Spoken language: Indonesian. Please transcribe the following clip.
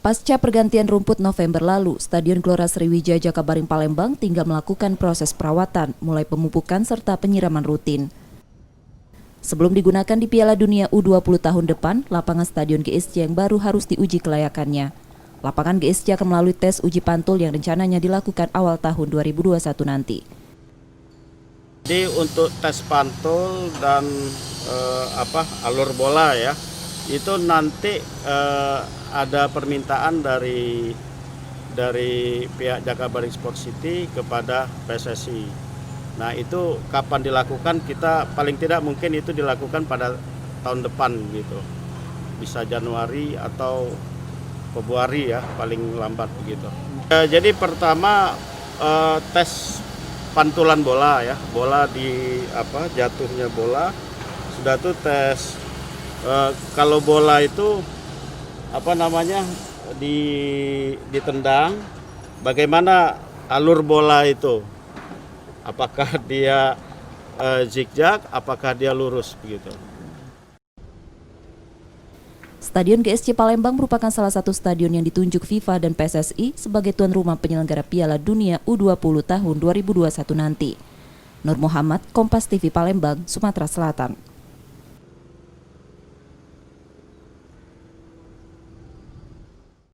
Pasca pergantian rumput November lalu, Stadion Gelora Sriwijaya Jakabaring Palembang tinggal melakukan proses perawatan, mulai pemupukan serta penyiraman rutin. Sebelum digunakan di Piala Dunia U20 tahun depan, lapangan Stadion GSC yang baru harus diuji kelayakannya. Lapangan GSC akan melalui tes uji pantul yang rencananya dilakukan awal tahun 2021 nanti. Jadi untuk tes pantul dan alur bola ya, itu nanti ada permintaan dari pihak Jakabaring Sport City kepada PSSI. Nah itu kapan dilakukan, kita paling tidak mungkin itu dilakukan pada tahun depan gitu, bisa Januari atau Februari ya paling lambat begitu. Jadi pertama tes pantulan bola ya, bola di jatuhnya bola sudah tuh tes. Kalau bola itu ditendang, bagaimana alur bola itu, apakah dia zigzag, apakah dia lurus begitu. Stadion GSC Palembang merupakan salah satu stadion yang ditunjuk FIFA dan PSSI sebagai tuan rumah penyelenggara Piala Dunia U20 tahun 2021 nanti. Nur Muhammad, Kompas TV Palembang, Sumatera Selatan.